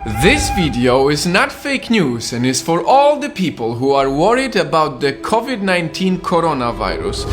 This video is not fake news and is for all the people who are worried about the COVID-19 coronavirus.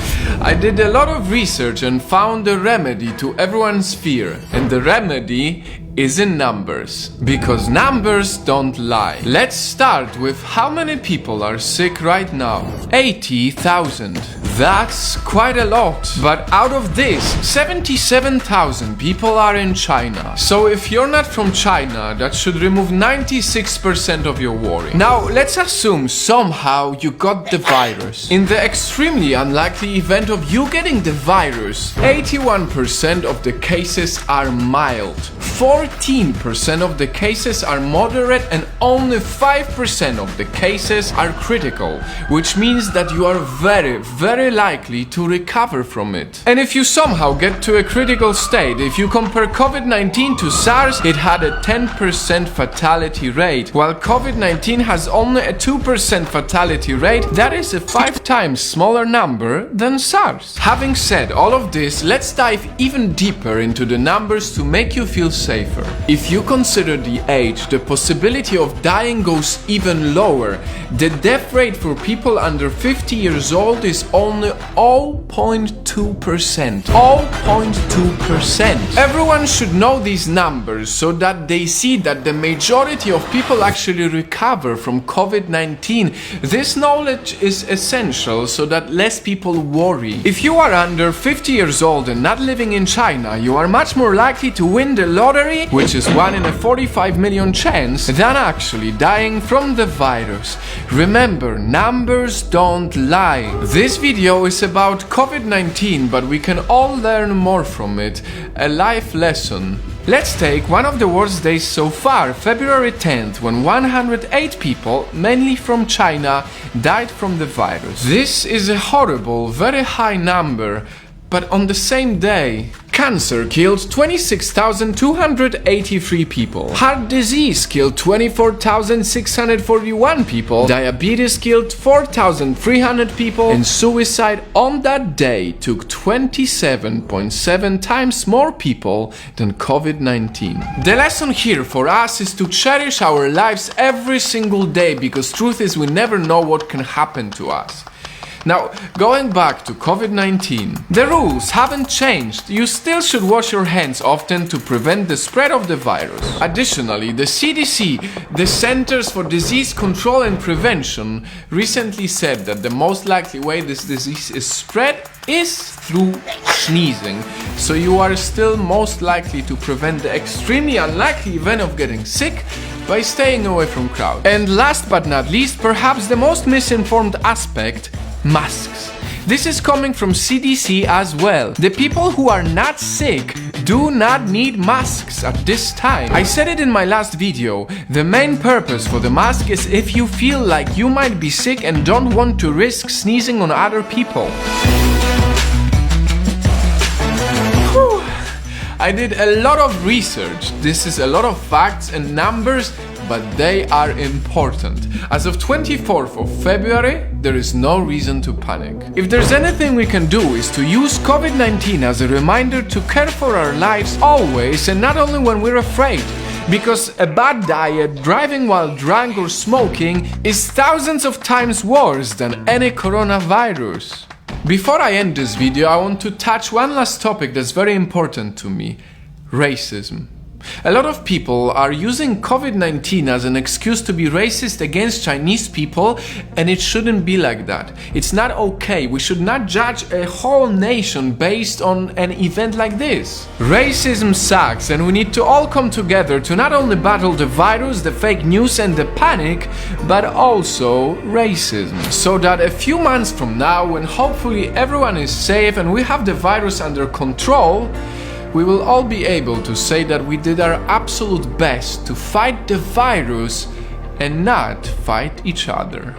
I did a lot of research and found a remedy to everyone's fear, and the remedy is in numbers, because numbers don't lie. Let's start with how many people are sick right now. 80,000. That's quite a lot. But out of this, 77,000 people are in China. So if you're not from China, that should remove 96% of your worry. Now, let's assume somehow you got the virus. In the extremely unlikely event of you getting the virus, 81% of the cases are mild. 14% of the cases are moderate and only 5% of the cases are critical, which means that you are very likely to recover from it. And if you somehow get to a critical state, if you compare COVID-19 to SARS, it had a 10% fatality rate, while COVID-19 has only a 2% fatality rate. That is a 5 times smaller number than SARS. Having said all of this, let's dive even deeper into the numbers to make you feel safer. If you consider the age, the possibility of dying goes even lower. The death rate for people under 50 years old is only 0.2%. 0.2%. Everyone should know these numbers so that they see that the majority of people actually recover from COVID-19. This knowledge is essential so that less people worry. If you are under 50 years old and not living in China, you are much more likely to win the lottery, which is 1 in a 45 million chance, than actually dying from the virus. Remember, numbers don't lie. This video is about COVID-19, but we can all learn more from it. A life lesson. Let's take one of the worst days so far, February 10th, when 108 people, mainly from China, died from the virus. This is a horrible, very high number, but on the same day, cancer killed 26,283 people. Heart disease killed 24,641 people. Diabetes killed 4,300 people. And suicide on that day took 27.7 times more people than COVID-19. The lesson here for us is to cherish our lives every single day, because truth is we never know what can happen to us. Now, going back to COVID-19, the rules haven't changed. You still should wash your hands often to prevent the spread of the virus. Additionally, the CDC, the Centers for Disease Control and Prevention, recently said that the most likely way this disease is spread is through sneezing. So you are still most likely to prevent the extremely unlikely event of getting sick by staying away from crowds. And last but not least, perhaps the most misinformed aspect, masks. This is coming from CDC as well. The people who are not sick do not need masks at this time. I said it in my last video. The main purpose for the mask is if you feel like you might be sick and don't want to risk sneezing on other people. Whew. I did a lot of research. This is a lot of facts and numbers, but they are important. As of 24th of February, there is no reason to panic. If there's anything we can do is to use COVID-19 as a reminder to care for our lives always, and not only when we're afraid. Because a bad diet, driving while drunk or smoking is thousands of times worse than any coronavirus. Before I end this video, I want to touch one last topic that's very important to me: racism. A lot of people are using COVID-19 as an excuse to be racist against Chinese people, and it shouldn't be like that. It's not okay. We should not judge a whole nation based on an event like this. Racism sucks, and we need to all come together to not only battle the virus, the fake news and the panic, but also racism. So that a few months from now, when hopefully everyone is safe and we have the virus under control, we will all be able to say that we did our absolute best to fight the virus and not fight each other.